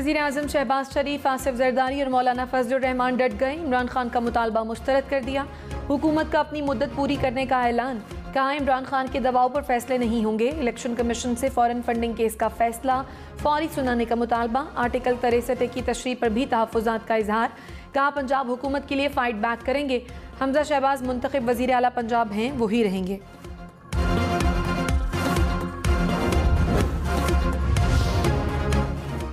वज़ीर-ए-आज़म शहबाज शरीफ, आसिफ जरदारी और मौलाना फजलुर रहमान डट गए। इमरान खान का मुतालबा मुस्तरद कर दिया। हुकूमत का अपनी मुद्दत पूरी करने का ऐलान। कहा इमरान खान के दबाव पर फैसले नहीं होंगे। इलेक्शन कमीशन से फॉरेन फंडिंग केस का फैसला फौरी सुनाने का मुतालबा। आर्टिकल 63 की तशरीह पर भी तहफ़्फ़ुज़ात का इजहार। कहा पंजाब हुकूमत के लिए फ़ाइट बैक करेंगे। हमजा शहबाज मुंतखब वज़ीर आला पंजाब हैं, वही रहेंगे।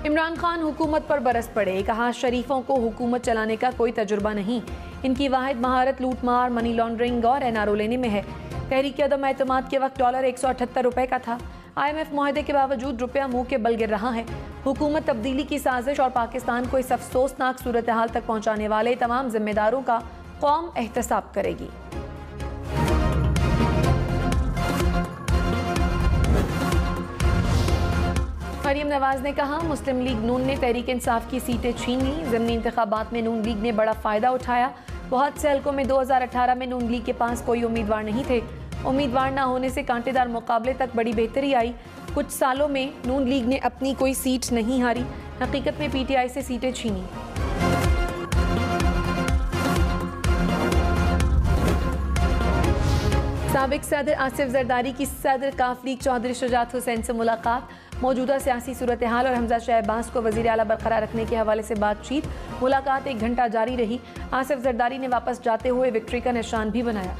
इमरान खान हुकूमत पर बरस पड़े। कहा शरीफों को हुकूमत चलाने का कोई तजुर्बा नहीं। इनकी वाहिद महारत लूटमार, मनी लॉन्ड्रिंग और NRO लेने में है। तहरीक अदम एतमाद के वक्त डॉलर 178 रुपए का था। IMF मुआहदे के बावजूद रुपया मुंह के बल गिर रहा है। हुकूमत तब्दीली की साजिश और पाकिस्तान को इस अफसोसनाक सूरत हाल तक पहुँचाने वाले तमाम जिम्मेदारों का कौम एहतसाब करेगी। मरियम नवाज ने कहा मुस्लिम लीग नून ने तहरीक इंसाफ की सीटें छीन ली। ज़िमनी इंतखाबात में नून लीग ने बड़ा फ़ायदा उठाया। बहुत से हलकों में 2018 में नून लीग के पास कोई उम्मीदवार नहीं थे। उम्मीदवार न होने से कांटेदार मुकाबले तक बड़ी बेहतरी आई। कुछ सालों में नून लीग ने अपनी कोई सीट नहीं हारी। हकीकत में PTI से सीटें छीनी। साबिक सदर आसिफ जरदारी की सदर काफ लीग चौधरी शुजात हुसैन से मुलाकात। मौजूदा सियासी सूरत हाल और हमजा शहबाज को वज़ीर आला बरकरार रखने के हवाले से बातचीत। मुलाकात 1 घंटा जारी रही। आसिफ जरदारी ने वापस जाते हुए विक्ट्री का निशान भी बनाया।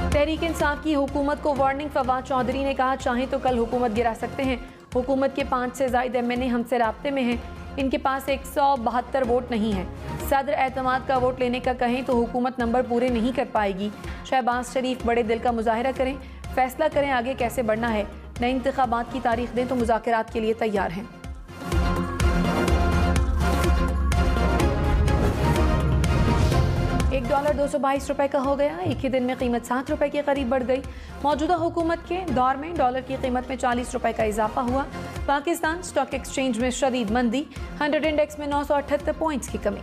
तहरीक इंसाफ की हुकूमत को वार्निंग। फवाद चौधरी ने कहा चाहें तो कल हुकूमत गिरा सकते हैं। हुकूमत के 5 से ज़ायद MNA हमसे राब्ते में हैं। इनके पास 172 वोट नहीं है। सदर एतमाद का वोट लेने का कहें तो हुकूमत नंबर पूरे नहीं कर पाएगी। शहबाज शरीफ बड़े दिल का मुजाहिरा करें, फैसला करें आगे कैसे बढ़ना है। नए इंतखाबात की तारीख दें तो मुज़ाकरात के लिए तैयार हैं। $1 222 रुपए का हो गया। एक ही दिन में कीमत 7 रुपए के करीब बढ़ गई। मौजूदा हुकूमत के दौर में डॉलर की कीमत में 40 रुपए का इजाफा हुआ। पाकिस्तान स्टॉक एक्सचेंज में शदीद मंदी। 100 इंडेक्स में 978 पॉइंट्स की कमी।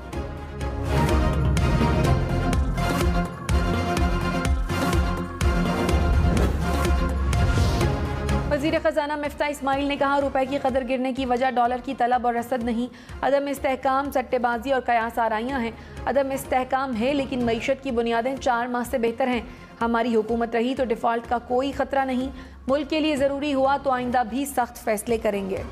वज़ीर ख़जाना मिफ्ता इस्माइल ने कहा रुपए की कदर गिरने की वजह डॉलर की तलब और रसद नहीं, अदम इस्तेहकाम, सट्टेबाजी और कयास आराइयाँ हैं। अदम इस्तेहकाम है लेकिन मईशत की बुनियादें 4 माह से बेहतर हैं। हमारी हुकूमत रही तो डिफ़ॉल्ट का कोई ख़तरा नहीं। मुल्क के लिए ज़रूरी हुआ तो आइंदा भी सख्त फैसले करेंगे।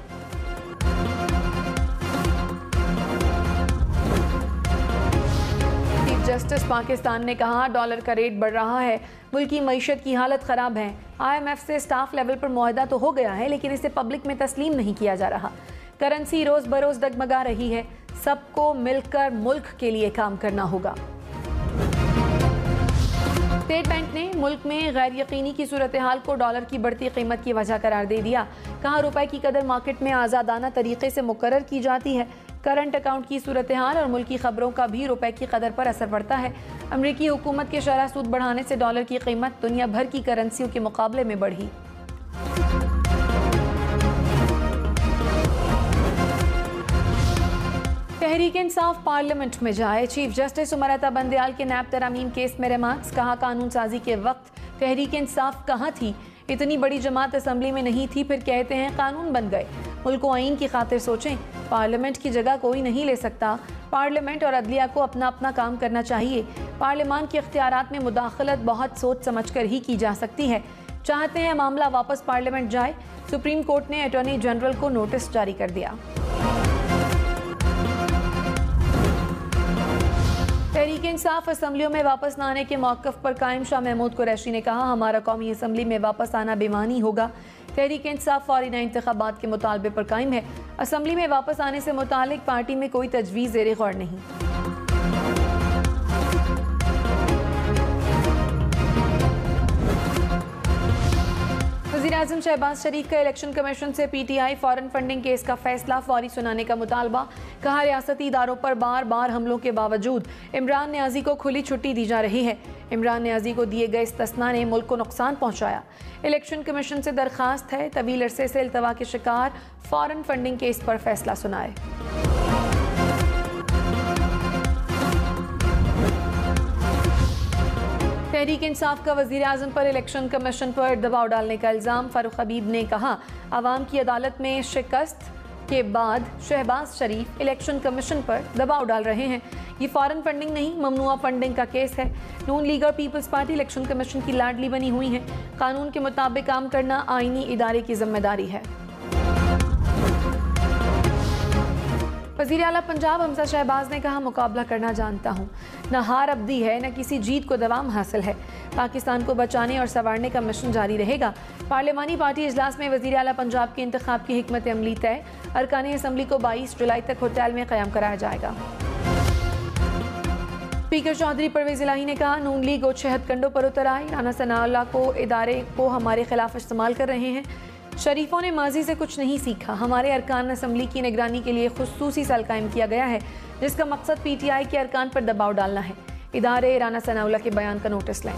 चीफ जस्टिस पाकिस्तान ने कहा डॉलर का रेट बढ़ रहा है, मुल्क की मईशत की हालत ख़राब है। IMF से स्टाफ लेवल पर मुआहदा तो हो गया है लेकिन इसे पब्लिक में तस्लीम नहीं किया जा रहा। करेंसी रोज़ बरोज़ डगमगा रही है। सबको मिलकर मुल्क के लिए काम करना होगा। स्टेट बैंक ने मुल्क में गैर यकीनी की सूरत हाल को डॉलर की बढ़ती कीमत की वजह करार दे दिया। कहा रुपए की कदर मार्केट में आज़ादाना तरीके से मुकर्रर की जाती है। करंट अकाउंट की सूरत हाल और मुल्क की खबरों का भी रुपए की कदर पर असर पड़ता है। अमरीकी हुकूमत के शरह सूद बढ़ाने से डॉलर की कीमत दुनिया भर की करेंसियों के मुकाबले में बढ़ी। तहरीक इंसाफ पार्लियामेंट में जाए। चीफ जस्टिस उमर अता बंदयाल के नैब तरमीम केस में रिमार्क्स। कहा कानून साजी के वक्त तहरीक इंसाफ कहाँ थी? इतनी बड़ी जमात असम्बली में नहीं थी, फिर कहते हैं कानून बन गए। मुल्क को आइन की खातिर सोचें। पार्लियामेंट की जगह कोई नहीं ले सकता। पार्लियामेंट और अदलिया को अपना अपना काम करना चाहिए। पार्लियामान के इख्तियारात में मुदाखलत बहुत सोच समझ कर ही की जा सकती है। चाहते हैं मामला वापस पार्लियामेंट जाए। सुप्रीम कोर्ट ने अटॉर्नी जनरल को नोटिस जारी कर दिया। तहरीक इंसाफ असम्बलियों में वापस न आने के मौक़िफ़ पर कायम शाह महमूद कुरैशी ने कहा हमारा कौमी असम्बली में वापस आना बेमानी होगा। तहरीक इंसाफ फौरी नए इंतखाबात के मुतालबे पर कायम है। असम्बली में वापस आने से मुतालिक पार्टी में कोई तजवीज़ ज़ेरे गौर नहीं। वज़ीर-ए-आज़म शहबाज शरीफ का इलेक्शन कमीशन से PTI फॉरेन फंडिंग केस का फैसला फौरी सुनाने का मुतालबा। कहा रियासती इदारों पर बार बार हमलों के बावजूद इमरान नियाज़ी को खुली छुट्टी दी जा रही है। इमरान नियाज़ी को दिए गए इस्तिस्ना ने मुल्क को नुकसान पहुँचाया। इलेक्शन कमीशन से दरख्वास्त है तवील अरसे से इल्तवा के शिकार फॉरेन फंडिंग केस पर फैसला सुनाए। तहरीक इंसाफ का वज़ीर आज़म पर इलेक्शन कमीशन पर दबाव डालने का इल्ज़ाम। फारूक हबीब ने कहा, आवाम की अदालत में शिकस्त के बाद शहबाज शरीफ इलेक्शन कमीशन पर दबाव डाल रहे हैं। ये फॉरेन फंडिंग नहीं, ममनुआ फंडिंग का केस है। नून लीग और पीपल्स पार्टी इलेक्शन कमीशन की लाडली बनी हुई है। कानून के मुताबिक काम करना आईनी इदारे की जिम्मेदारी है। वज़ीर आला पंजाब हमजा शहबाज ने कहा, मुकाबला करना जानता हूँ, न हार अब्दी है न किसी जीत को दवाम हासिल है। पाकिस्तान को बचाने और संवारने का मिशन जारी रहेगा। पार्लिमानी पार्टी इजलास में वज़ीर आला पंजाब के इंतखाब की हिकमत अमली तय। अरकान असम्बली को 22 जुलाई तक होटल में क़याम कराया जाएगा। स्पीकर चौधरी परवेज़ इलाही ने कहा, नून लीग और 6 हथकंडों पर उतर आई। राना सनाउल्लाह को इदारे को हमारे खिलाफ इस्तेमाल कर रहे हैं। शरीफों ने माजी से कुछ नहीं सीखा। हमारे अरकान असम्बली की निगरानी के लिए खुसूसी सेल कायम किया गया है, जिसका मकसद PTI के अरकान पर दबाव डालना है। इदारे राना सनाउल्लाह के बयान का नोटिस लें।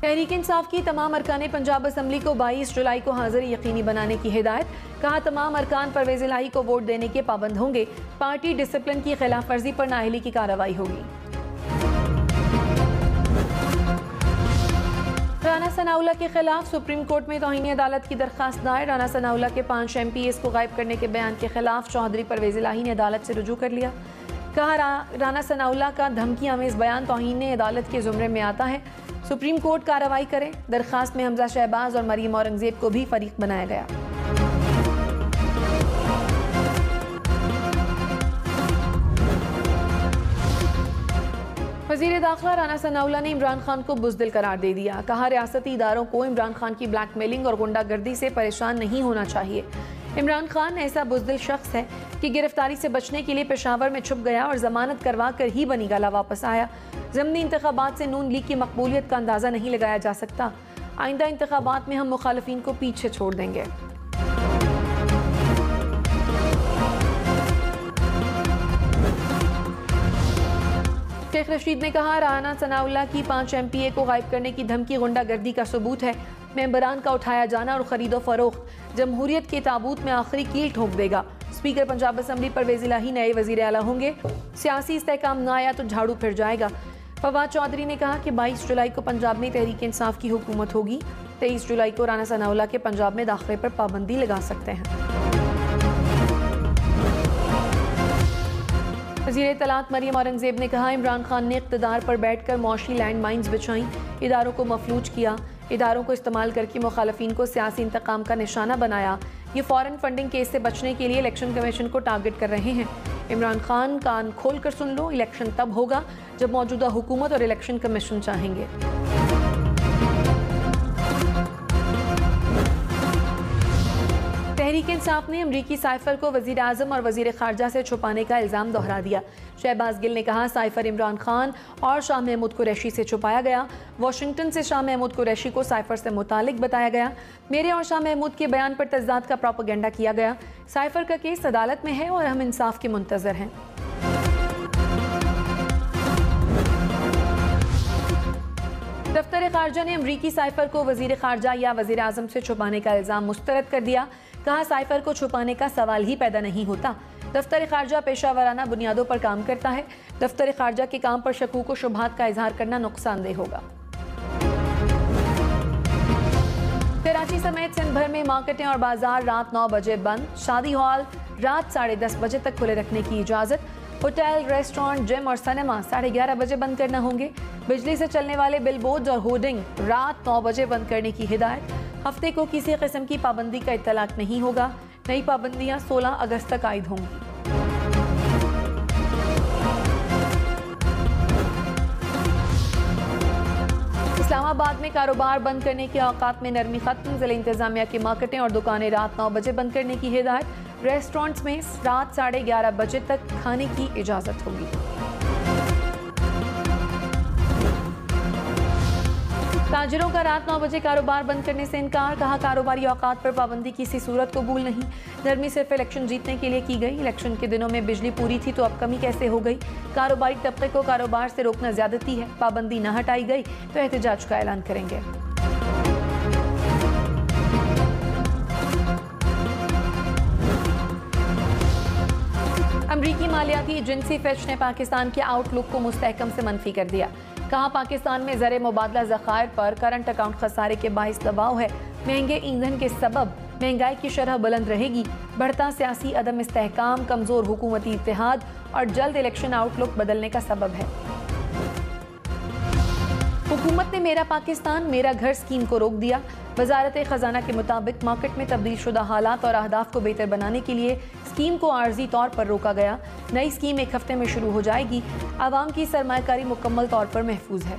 तहरीक इंसाफ की तमाम अरकान पंजाब असम्बली को 22 जुलाई को हाजिरी यकीनी बनाने की हिदायत। कहा, तमाम अरकान परवेज़ इलाही को वोट देने के पाबंद होंगे। पार्टी डिसिप्लिन की खिलाफ वर्जी पर नाअहली की कार्रवाई होगी। राना सनाउल्लाह के खिलाफ सुप्रीम कोर्ट में तौहीन अदालत की दरख्वास्त दायर। राना सनाउल्लाह के 5 MPs को गायब करने के बयान के खिलाफ चौधरी परवेज़ इलाही ने अदालत से रुजू कर लिया। कहा, राना सनाउल्लाह का धमकी आमेज़ बयान तौहीन अदालत के ज़ुमरे में आता है। सुप्रीम कोर्ट कार्रवाई करे। दरख्वास्त में हमजा शहबाज और मरीम औरंगजेब को भी फरीक बनाया गया। वज़ीर दाखिला राना सनाउल्लाह ने इमरान खान को बुज़दिल करार दे दिया। कहा, रियासती इदारों को इमरान खान की ब्लैकमेलिंग और गुंडागर्दी से परेशान नहीं होना चाहिए। इमरान खान ऐसा बुज़दिल शख्स है कि गिरफ्तारी से बचने के लिए पेशावर में छुप गया और जमानत करवा कर ही बनी गला वापस आया। ज़मनी इंतखाबात से नून लीग की मकबूलियत का अंदाज़ा नहीं लगाया जा सकता। आइंदा इंतखाबात में हम मुखालिफिन को पीछे छोड़ देंगे। शेख रशीद ने कहा, राना सनाउल्लाह की 5 MPA को गायब करने की धमकी गुंडागर्दी का सबूत है। मेंबरान का उठाया जाना और खरीदो फरोख्त जमहूरियत के ताबूत में आखिरी कील ठोक देगा। स्पीकर पंजाब असम्बली परवेज़ इलाही नए वज़ीर आला होंगे। सियासी इस्तेहकाम न आया तो झाड़ू फिर जाएगा। फवाद चौधरी ने कहा कि 22 जुलाई को पंजाब में तहरीक इंसाफ की हुकूमत होगी। 23 जुलाई को राना सनाउल्लाह के पंजाब में दाखिले पर पाबंदी लगा सकते हैं। वज़ीर इत्तलात मरीम औरंगजेब ने कहा, इमरान खान ने इक़्तिदार पर बैठकर मौशी लैंड माइन्स बिछाई, इदारों को मफलूज किया, इदारों को इस्तेमाल करके मुखालिफिन को सियासी इंतकाम का निशाना बनाया। ये फॉरेन फंडिंग केस से बचने के लिए इलेक्शन कमीशन को टारगेट कर रहे हैं। इमरान खान, कान खोल कर सुन लो, इलेक्शन तब होगा जब मौजूदा हुकूमत और इलेक्शन कमीशन चाहेंगे। तहरीक इंसाफ ने अमरीकी साइफर को वज़ीर आज़म और वज़ीर ख़ारजा से छुपाने का इल्ज़ाम दोहरा दिया। शहबाज गिल ने कहा, साइफर इमरान खान और शाह महमूद कुरैशी से छुपाया गया। वाशिंगटन से शाह महमूद कुरैशी को साइफर से मुतालिक बताया गया। मेरे और शाह महमूद के बयान पर तज़दाद का प्रोपेगेंडा किया गया। साइफर का केस अदालत में है और हम इंसाफ के मुंतज़र हैं। दफ्तर ख़ारजा ने अमरीकी साइफर को वज़ीर ख़ारजा या वज़ीर आज़म से छुपाने का इल्ज़ाम मुस्तरद कर दिया। कहा, साइफर को छुपाने का सवाल ही पैदा नहीं होता। दफ्तर ख़ारजा पेशावराना बुनियादों पर काम करता है। दफ्तर ख़ारजा के काम पर शकूक व शुबहात का इजहार करना नुकसानदेह होगा। कराची समेत सिंध भर में मार्केटें और बाजार रात 9 बजे बंद। शादी हॉल रात 10:30 बजे तक खुले रखने की इजाज़त। होटल, रेस्टोरेंट, जिम और सिनेमा 11:30 बजे बंद करना होंगे। बिजली से चलने वाले बिलबोर्ड और होर्डिंग रात 9 बजे बंद करने की हिदायत। हफ्ते को किसी किस्म की पाबंदी का इत्तलाक नहीं होगा। नई पाबंदियां 16 अगस्त तक आयद होंगी। इस्लामाबाद में कारोबार बंद करने के औकात में नरमी खत्म। जिला इंतजामिया की मार्केटें और दुकानें रात 9 बजे बंद करने की हिदायत। रेस्टोरेंट्स में रात 11:30 बजे तक खाने की इजाजत होगी। ताजिरों का रात 9 बजे कारोबार बंद करने से इनकार। कहा, कारोबारी औकात पर पाबंदी किसी सूरत कबूल नहीं। नरमी सिर्फ इलेक्शन जीतने के लिए की गई। इलेक्शन के दिनों में बिजली पूरी थी तो अब कमी कैसे हो गई। कारोबारी तबके को कारोबार से रोकना ज्यादती है। पाबंदी न हटाई गई तो एहतजाज का ऐलान करेंगे। अमरीकी मालियाती एजेंसी फिच ने पाकिस्तान के आउटलुक को मुस्तहकम से मनफी कर दिया। कहा पाकिस्तान में ज़र मुबादला ज़खायर पर करंट अकाउंट खसारे के बाइस दबाव है। महंगे ईंधन के सबब महंगाई की शरह बुलंद रहेगी। बढ़ता सियासी अदम इस्तेहकाम, कमज़ोर हुकूमती इत्तेहाद और जल्द इलेक्शन आउटलुक बदलने का सबब है। हुकूमत ने मेरा पाकिस्तान मेरा घर स्कीम को रोक दिया। वजारत खजाना के मुताबिक मार्केट में तब्दील शुदा हालात और अहदाफ को बेहतर बनाने के लिए स्कीम को आर्जी तौर पर रोका गया। नई स्कीम एक हफ्ते में शुरू हो जाएगी। आवाम की सरमायाकारी मुकम्मल तौर पर महफूज है।